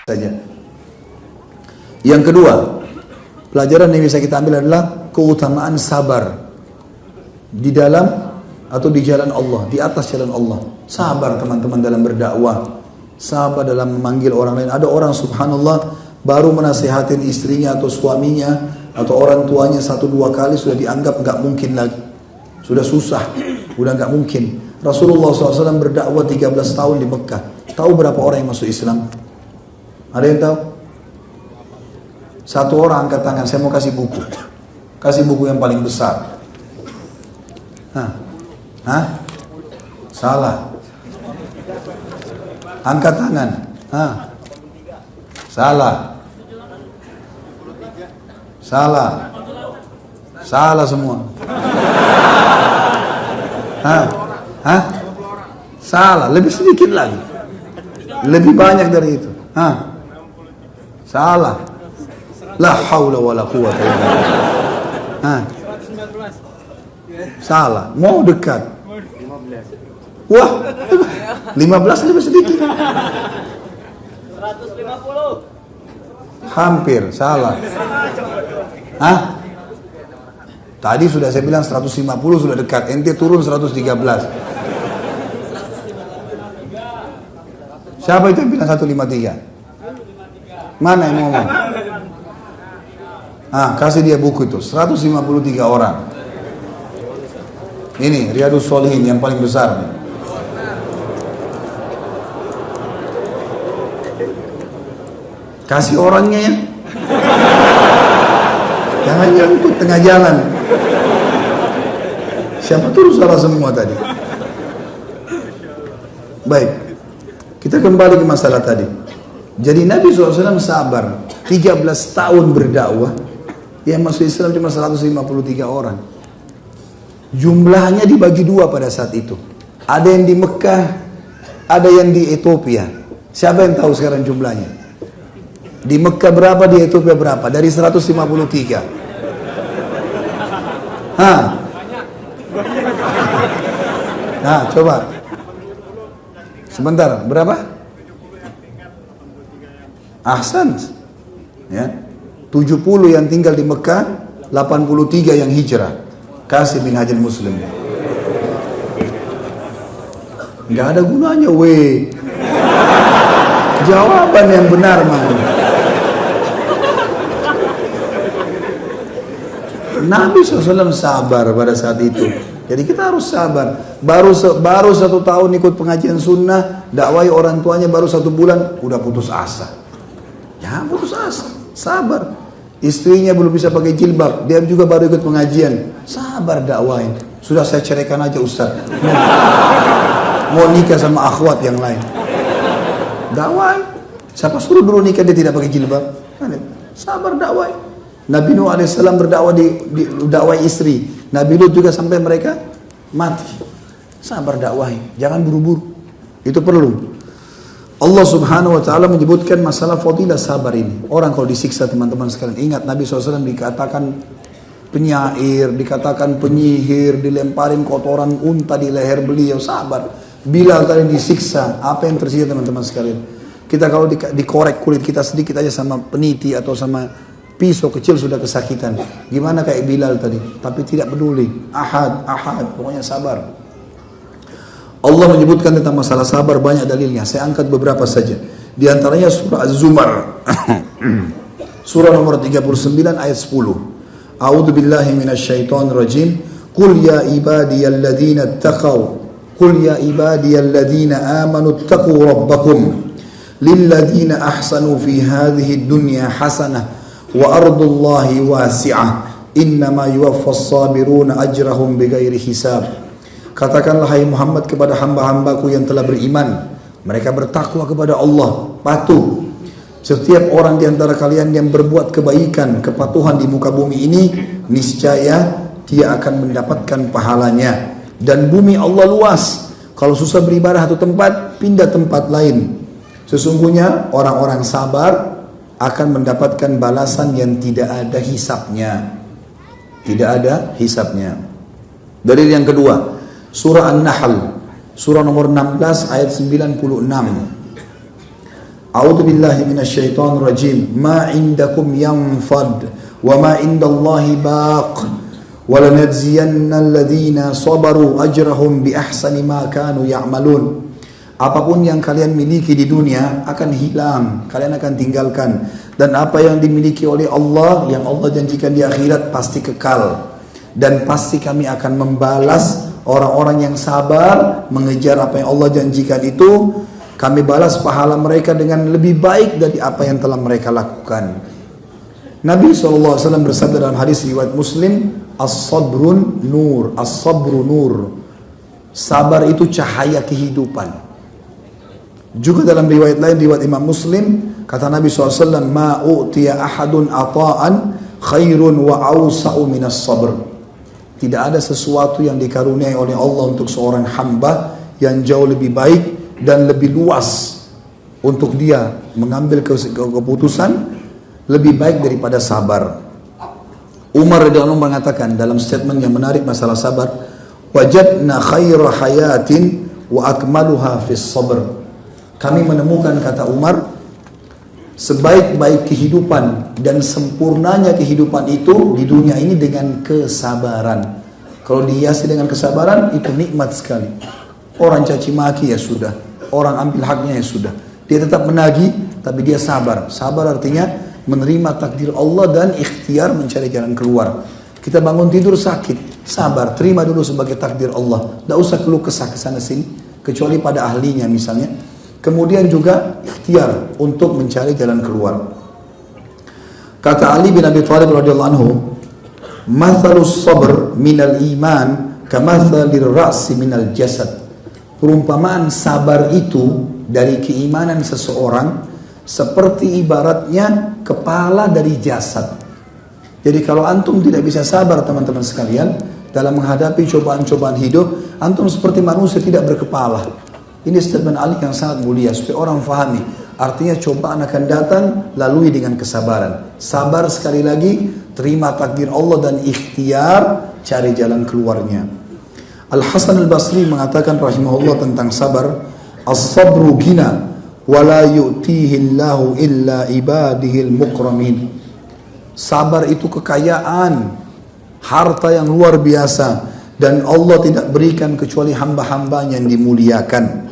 saja. Yang kedua, pelajaran yang bisa kita ambil adalah keutamaan sabar di dalam atau di jalan Allah, di atas jalan Allah. Sabar teman-teman dalam berdakwah, sabar dalam memanggil orang lain. Ada orang subhanallah baru menasihatin istrinya atau suaminya atau orang tuanya 1-2 kali sudah dianggap nggak mungkin lagi, sudah susah, udah nggak mungkin. Rasulullah SAW berdakwah 13 tahun di Mekah. Tahu berapa orang yang masuk Islam? Ada yang tahu? Satu orang angkat tangan, saya mau kasih buku. Kasih buku yang paling besar. Hah? Salah. Angkat tangan. Salah. Salah. Salah semua. Salah, lebih sedikit lagi. Lebih banyak dari itu. Salah. La haula wala quwwata illa billah. Salah, mau dekat. Wah, 15 lebih sedikit. 150. Hampir, salah. Tadi sudah saya bilang 150 sudah dekat. Ente turun 113. Siapa itu yang bilang 153? Mana yang ngomong? Kasih dia buku itu, 153 orang. Ini Riyadhus Shalihin yang paling besar. Kasih orangnya ya. Jangan nyangkut tengah jalan. Siapa tuh salah semua tadi. Baik, kita kembali ke masalah tadi. Jadi Nabi SAW sabar 13 tahun berdakwah. Yang masuk Islam cuma 153 orang. Jumlahnya dibagi 2 pada saat itu. Ada yang di Mekah, ada yang di Ethiopia. Siapa yang tahu sekarang jumlahnya? Di Mekah berapa, di Ethiopia berapa? Dari 153. Coba. Sebentar, berapa? Ahsan. Ya. 70 yang tinggal di Mekah, 83 yang hijrah. Kasih minhajul muslim. Nggak ada gunanya, weh. Jawaban yang benar, man. Nabi SAW sabar pada saat itu. Jadi kita harus sabar. Baru 1 tahun ikut pengajian sunnah, dakwai orang tuanya baru 1 bulan, udah putus asa. Ya putus asa, sabar. Istrinya belum bisa pakai jilbab, dia juga baru ikut pengajian. Sabar dakwain. Sudah saya ceraikan aja Ustaz. Mau nikah sama akhwat yang lain. Dakwain. Siapa suruh dulu nikah dia tidak pakai jilbab? Sabar dakwain. Nabi Nuh AS berdakwah di dakwah istri. Nabi Lut juga sampai mereka mati. Sabar dakwain. Jangan buru-buru. Itu perlu. Allah Subhanahu wa ta'ala menyebutkan masalah fadilah sabar ini. Orang kalau disiksa teman-teman sekalian, ingat Nabi SAW dikatakan penyair, dikatakan penyihir, dilemparin kotoran unta di leher beliau, sabar. Bilal tadi disiksa, apa yang terjadi teman-teman sekalian? Kita kalau dikorek kulit kita sedikit aja sama peniti atau sama pisau kecil sudah kesakitan. Gimana kayak Bilal tadi? Tapi tidak peduli. Ahad, pokoknya sabar. Allah menyebutkan tentang masalah sabar banyak dalilnya. Saya angkat beberapa saja. Di antaranya surah Az-Zumar. Surah nomor 39 ayat 10. A'udzu billahi minasyaitonir rajim. Qul ya ibadiyalladzina taqaw. Qul ya ibadiyalladzina amanu taqu rabbakum. Lilladzina ahsanu fi hadhihi dunya hasanah wa ardullahi wasi'ah. Innama yuwaffas sabiruna ajrahum bighairi hisab. Katakanlah hai Muhammad kepada hamba-hambaku yang telah beriman. Mereka bertakwa kepada Allah, patuh. Setiap orang di antara kalian yang berbuat kebaikan, kepatuhan di muka bumi ini, niscaya dia akan mendapatkan pahalanya. Dan bumi Allah luas. Kalau susah beribadah satu tempat, pindah tempat lain. Sesungguhnya orang-orang sabar akan mendapatkan balasan yang tidak ada hisapnya. Tidak ada hisapnya. Dalil yang kedua, surah An-Nahl, surah nomor 16 ayat 96. A'udzu billahi minasyaitonir rajim. Ma indakum yanfad wa ma indallahi baq. Wa lanajziyanna alladhina sabaru ajrahum bi ahsani ma kanu ya'malun. Apapun yang kalian miliki di dunia akan hilang, kalian akan tinggalkan. Dan apa yang dimiliki oleh Allah, yang Allah janjikan di akhirat pasti kekal. Dan pasti kami akan membalas orang-orang yang sabar mengejar apa yang Allah janjikan itu. Kami balas pahala mereka dengan lebih baik dari apa yang telah mereka lakukan. Nabi SAW bersabda dalam hadis riwayat Muslim, As-sabrun nur, as-sabru nur. Sabar itu cahaya kehidupan. Juga dalam riwayat lain, riwayat Imam Muslim, kata Nabi SAW, ma u'tiya ahadun ata'an khairun wa awsa'u minas sabr. Tidak ada sesuatu yang dikaruniai oleh Allah untuk seorang hamba yang jauh lebih baik dan lebih luas untuk dia mengambil keputusan lebih baik daripada sabar. Umar radhiyallahu anhu mengatakan dalam statement yang menarik masalah sabar, wajadna khaira hayatin wa akmaluha fis sabr. Kami menemukan, kata Umar, sebaik-baik kehidupan dan sempurnanya kehidupan itu di dunia ini dengan kesabaran. Kalau dihiasi dengan kesabaran, itu nikmat sekali. Orang caci maki ya sudah, orang ambil haknya ya sudah. Dia tetap menagih, tapi dia sabar. Sabar artinya menerima takdir Allah dan ikhtiar mencari jalan keluar. Kita bangun tidur sakit, sabar, terima dulu sebagai takdir Allah. Tidak usah keluh kesah kesana sini, kecuali pada ahlinya misalnya. Kemudian juga ikhtiar untuk mencari jalan keluar. Kata Ali bin Abi Thalib radhiyallahu anhu, "Mathalus sabr minal iman kamathalir ra'si minal jasad." Perumpamaan sabar itu dari keimanan seseorang seperti ibaratnya kepala dari jasad. Jadi kalau antum tidak bisa sabar teman-teman sekalian dalam menghadapi cobaan-cobaan hidup, antum seperti manusia tidak berkepala. Ini statement Ali yang sangat mulia supaya orang fahami. Artinya cobaan akan datang, lalui dengan kesabaran. Sabar sekali lagi, terima takdir Allah dan ikhtiar, cari jalan keluarnya. Al-Hasan al-Basri mengatakan rahimahullah tentang sabar, as-sabru gina, wa la yu'tihi Allahu illa ibadihil mukramin. Sabar itu kekayaan, harta yang luar biasa, dan Allah tidak berikan kecuali hamba-hambanya yang dimuliakan.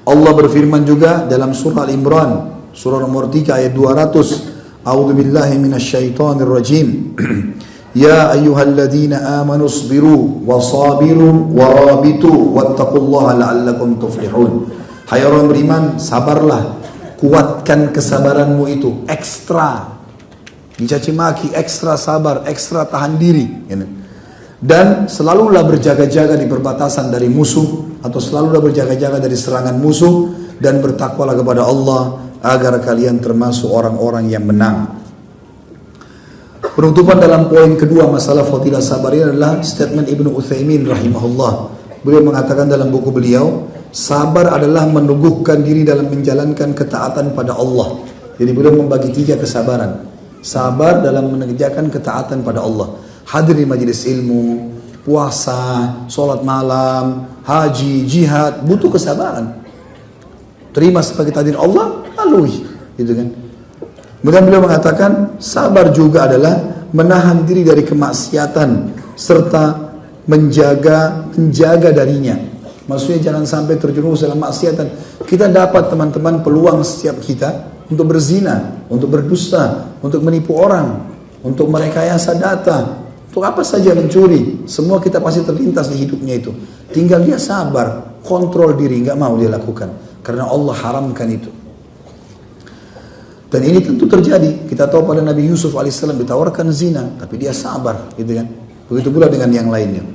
Allah berfirman juga dalam surah Al-Imran, surah nomor 3 ayat 200, A'udzu billahi minasyaitonir rajim. Ya ayyuhalladzina amanu isbiru wasabiru warabitu wattaqullaha la'allakum tuflihun. Hai orang beriman, sabarlah, kuatkan kesabaranmu itu, ekstra. Dicaci maki, ekstra sabar, ekstra tahan diri. Dan selalulah berjaga-jaga di perbatasan dari musuh, atau selalulah berjaga-jaga dari serangan musuh, dan bertakwalah kepada Allah agar kalian termasuk orang-orang yang menang. Penutupan dalam poin kedua masalah fadilah sabar ini adalah statement Ibnu Utsaimin rahimahullah. Beliau mengatakan dalam buku beliau, sabar adalah meneguhkan diri dalam menjalankan ketaatan pada Allah. Jadi beliau membagi 3 kesabaran. Sabar dalam mengerjakan ketaatan pada Allah. Hadir di majelis ilmu, puasa, sholat malam, haji, jihad, butuh kesabaran. Terima sebagai takdir Allah, lalui, gitu kan. Kemudian beliau mengatakan, sabar juga adalah menahan diri dari kemaksiatan serta menjaga darinya. Maksudnya jangan sampai terjerumus dalam maksiatan. Kita dapat teman-teman peluang setiap kita untuk berzina, untuk berdusta, untuk menipu orang, untuk merekayasa data. Untuk apa saja mencuri, semua kita pasti terlintas di hidupnya itu. Tinggal dia sabar, kontrol diri, nggak mau dia lakukan, karena Allah haramkan itu. Dan ini tentu terjadi. Kita tahu pada Nabi Yusuf alaihissalam ditawarkan zina, tapi dia sabar, gitu kan. Begitu pula dengan yang lainnya.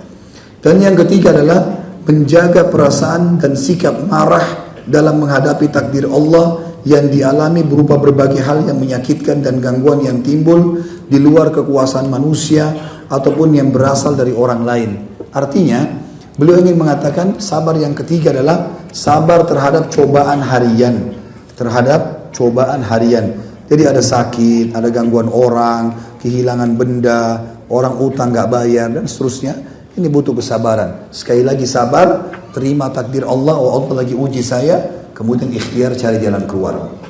Dan yang ketiga adalah menjaga perasaan dan sikap marah dalam menghadapi takdir Allah yang dialami berupa berbagai hal yang menyakitkan dan gangguan yang timbul di luar kekuasaan manusia ataupun yang berasal dari orang lain. Artinya, beliau ingin mengatakan sabar yang ketiga adalah sabar terhadap cobaan harian. Terhadap cobaan harian. Jadi ada sakit, ada gangguan orang, kehilangan benda, orang utang gak bayar, dan seterusnya. Ini butuh kesabaran. Sekali lagi sabar, terima takdir Allah, oh Allah lagi uji saya, kemudian ikhtiar cari jalan keluar.